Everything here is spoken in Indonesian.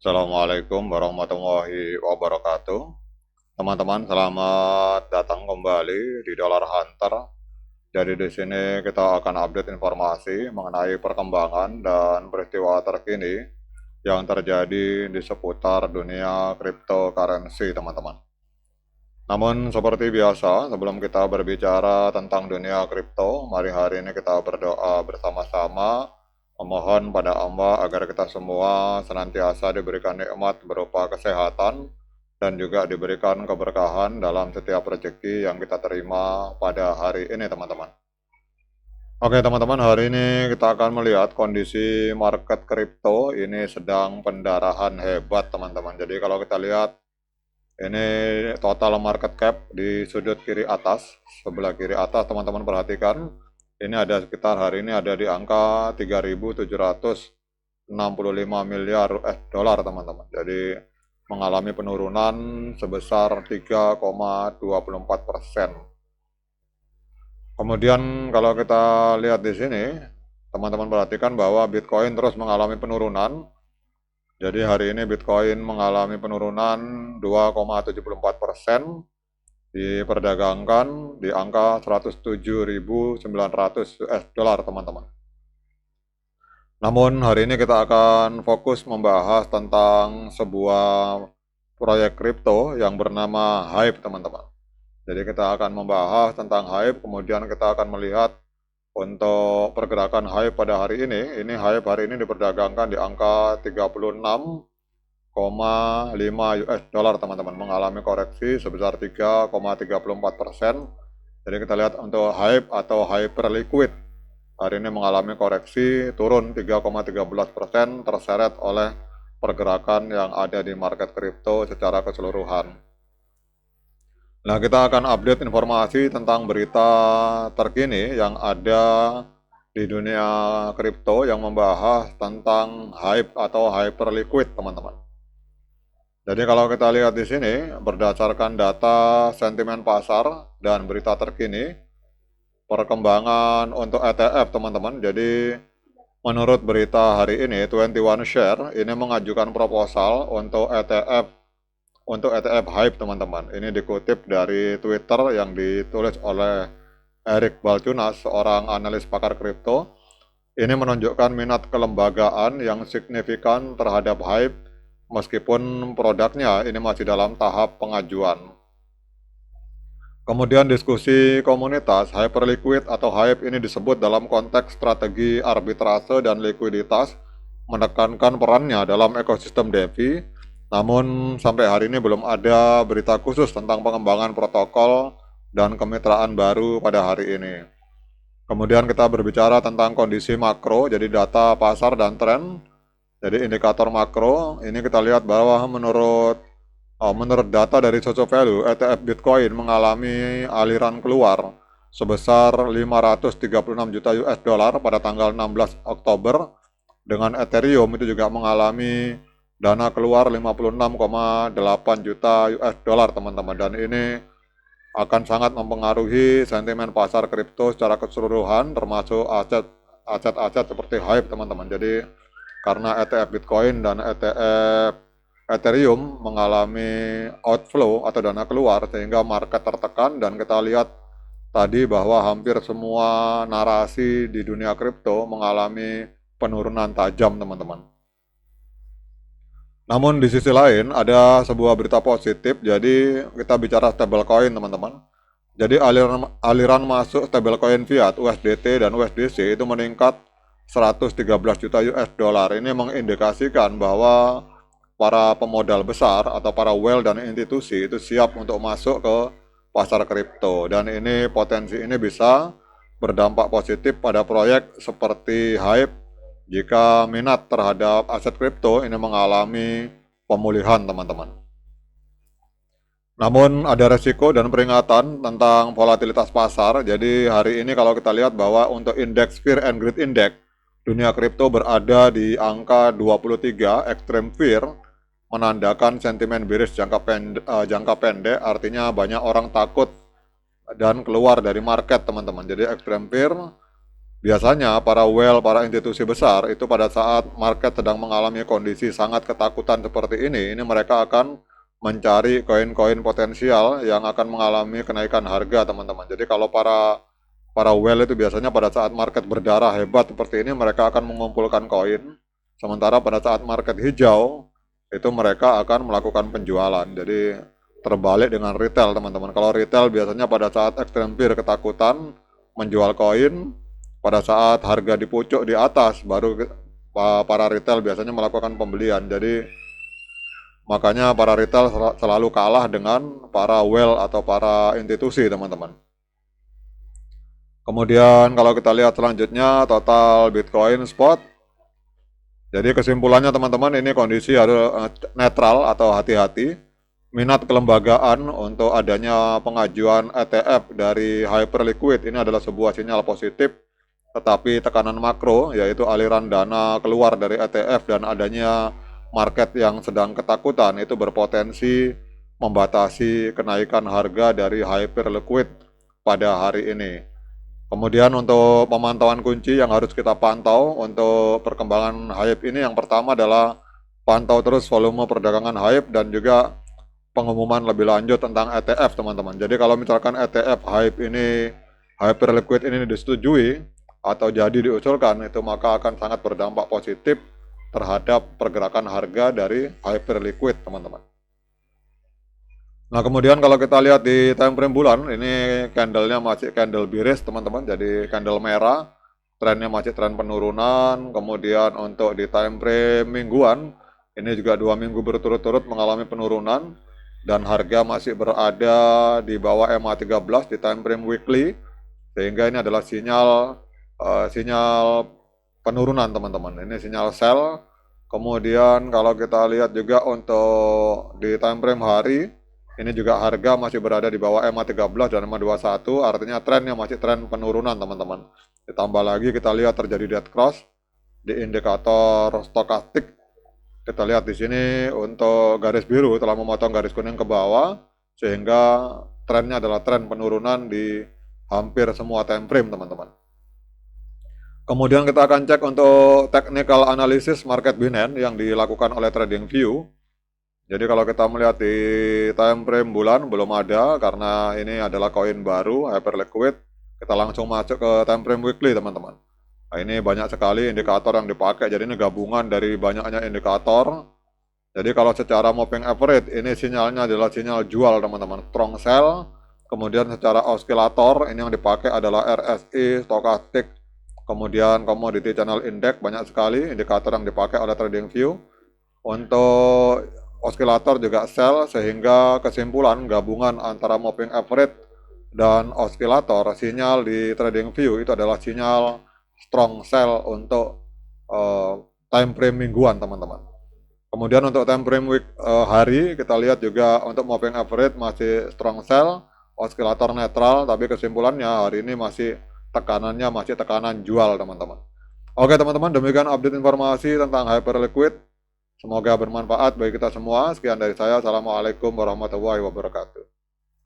Assalamualaikum warahmatullahi wabarakatuh. Teman-teman, selamat datang kembali di Dollar Hunter. Jadi di sini kita akan update informasi mengenai perkembangan dan peristiwa terkini yang terjadi di seputar dunia cryptocurrency, teman-teman. Namun seperti biasa, sebelum kita berbicara tentang dunia kripto, mari hari ini kita berdoa bersama-sama memohon pada Allah agar kita semua senantiasa diberikan nikmat berupa kesehatan dan juga diberikan keberkahan dalam setiap rezeki yang kita terima pada hari ini, teman-teman. Oke, teman-teman, hari ini kita akan melihat kondisi market kripto ini sedang pendarahan hebat, teman-teman. Jadi kalau kita lihat ini total market cap di sudut kiri atas, sebelah kiri atas, teman-teman perhatikan. Ini ada sekitar hari ini ada di angka 3.765 miliar dolar, teman-teman. Jadi mengalami penurunan sebesar 3,24%. Kemudian kalau kita lihat di sini, teman-teman perhatikan bahwa Bitcoin terus mengalami penurunan. Jadi hari ini Bitcoin mengalami penurunan 2,74%, diperdagangkan di angka 107.900 US dollar, teman-teman. Namun hari ini kita akan fokus membahas tentang sebuah proyek kripto yang bernama Hype, teman-teman. Jadi kita akan membahas tentang Hype, kemudian kita akan melihat untuk pergerakan Hype pada hari ini Hype hari ini diperdagangkan di angka 36,5 US dollar, teman-teman, mengalami koreksi sebesar 3,34%. Jadi kita lihat untuk Hype atau Hyperliquid hari ini mengalami koreksi turun 3,13%, terseret oleh pergerakan yang ada di market kripto secara keseluruhan. Nah, kita akan update informasi tentang berita terkini yang ada di dunia kripto yang membahas tentang Hype atau Hyperliquid, teman-teman. Jadi kalau kita lihat di sini, berdasarkan data sentimen pasar dan berita terkini, perkembangan untuk ETF, teman-teman. Jadi menurut berita hari ini, 21 Share ini mengajukan proposal untuk ETF Hype, teman-teman. Ini dikutip dari Twitter yang ditulis oleh Eric Balchunas, seorang analis pakar kripto. Ini menunjukkan minat kelembagaan yang signifikan terhadap Hype meskipun produknya ini masih dalam tahap pengajuan. Kemudian diskusi komunitas, Hyperliquid atau Hype ini disebut dalam konteks strategi arbitrase dan likuiditas, menekankan perannya dalam ekosistem DeFi. Namun sampai hari ini belum ada berita khusus tentang pengembangan protokol dan kemitraan baru pada hari ini. Kemudian kita berbicara tentang kondisi makro, jadi data pasar dan tren. Jadi indikator makro, ini kita lihat bahwa menurut data dari Socio Value, ETF Bitcoin mengalami aliran keluar sebesar 536 juta US dollar pada tanggal 16 Oktober, dengan Ethereum itu juga mengalami dana keluar 56,8 juta US dollar, teman-teman, dan ini akan sangat mempengaruhi sentimen pasar kripto secara keseluruhan, termasuk aset-aset seperti Hype, teman-teman. Jadi karena ETF Bitcoin dan ETF Ethereum mengalami outflow atau dana keluar sehingga market tertekan, dan kita lihat tadi bahwa hampir semua narasi di dunia kripto mengalami penurunan tajam, teman-teman. Namun di sisi lain ada sebuah berita positif, jadi kita bicara stablecoin, teman-teman. Jadi aliran masuk stablecoin fiat USDT dan USDC itu meningkat 113 juta US dollar. Ini mengindikasikan bahwa para pemodal besar atau para whale dan institusi itu siap untuk masuk ke pasar kripto, dan ini potensi ini bisa berdampak positif pada proyek seperti Hype jika minat terhadap aset kripto ini mengalami pemulihan, teman-teman. Namun ada resiko dan peringatan tentang volatilitas pasar. Jadi hari ini kalau kita lihat bahwa untuk indeks Fear and Greed Index, dunia kripto berada di angka 23, extreme fear, menandakan sentimen bearish jangka pendek, artinya banyak orang takut dan keluar dari market, teman-teman. Jadi extreme fear Biasanya para whale, para institusi besar itu pada saat market sedang mengalami kondisi sangat ketakutan seperti ini mereka akan mencari koin-koin potensial yang akan mengalami kenaikan harga, teman-teman. Jadi kalau para para whale itu biasanya pada saat market berdarah hebat seperti ini mereka akan mengumpulkan koin. Sementara pada saat market hijau itu mereka akan melakukan penjualan. Jadi terbalik dengan retail, teman-teman. Kalau retail biasanya pada saat extreme fear, ketakutan, menjual koin. Pada saat harga di pucuk di atas baru para retail biasanya melakukan pembelian. Jadi makanya para retail selalu kalah dengan para whale atau para institusi, teman-teman. Kemudian kalau kita lihat selanjutnya total Bitcoin spot. Jadi kesimpulannya, teman-teman, ini kondisi harus netral atau hati-hati. Minat kelembagaan untuk adanya pengajuan ETF dari Hyperliquid ini adalah sebuah sinyal positif. Tetapi tekanan makro, yaitu aliran dana keluar dari ETF dan adanya market yang sedang ketakutan, itu berpotensi membatasi kenaikan harga dari Hyperliquid pada hari ini. Kemudian untuk pemantauan kunci yang harus kita pantau untuk perkembangan HYPE ini, yang pertama adalah pantau terus volume perdagangan HYPE dan juga pengumuman lebih lanjut tentang ETF, teman-teman. Jadi kalau misalkan ETF HYPE ini, Hyperliquid ini disetujui atau jadi diusulkan, itu maka akan sangat berdampak positif terhadap pergerakan harga dari Hyperliquid, teman-teman. Nah, kemudian kalau kita lihat di time frame bulan, ini candlenya masih candle bearish, teman-teman. Jadi candle merah, trennya masih tren penurunan. Kemudian untuk di time frame mingguan, ini juga 2 minggu berturut-turut mengalami penurunan dan harga masih berada di bawah MA13 di time frame weekly, sehingga ini adalah sinyal penurunan, teman-teman. Ini sinyal sell. Kemudian kalau kita lihat juga untuk di time frame hari, ini juga harga masih berada di bawah MA13 dan MA21, artinya trennya masih tren penurunan, teman-teman. Ditambah lagi kita lihat terjadi dead cross di indikator stokastik. Kita lihat di sini untuk garis biru telah memotong garis kuning ke bawah, sehingga trennya adalah tren penurunan di hampir semua time frame, teman-teman. Kemudian kita akan cek untuk technical analysis market Binance yang dilakukan oleh TradingView. Jadi kalau kita melihat di time frame bulan belum ada karena ini adalah koin baru Hyperliquid. Kita langsung masuk ke time frame weekly, teman-teman. Nah, ini banyak sekali indikator yang dipakai. Jadi ini gabungan dari banyaknya indikator. Jadi kalau secara moving average ini sinyalnya adalah sinyal jual, teman-teman, strong sell. Kemudian secara oscillator ini yang dipakai adalah RSI, stokastik. Kemudian commodity channel index, banyak sekali indikator yang dipakai oleh TradingView. Untuk oscillator juga sell, sehingga kesimpulan gabungan antara moving average dan oscillator, sinyal di TradingView itu adalah sinyal strong sell untuk time frame mingguan, teman-teman. Kemudian untuk time frame week hari, kita lihat juga untuk moving average masih strong sell, oscillator netral, tapi kesimpulannya hari ini masih tekanannya masih tekanan jual, teman-teman. Oke, teman-teman, demikian update informasi tentang Hyperliquid. Semoga bermanfaat bagi kita semua. Sekian dari saya. Assalamualaikum warahmatullahi wabarakatuh.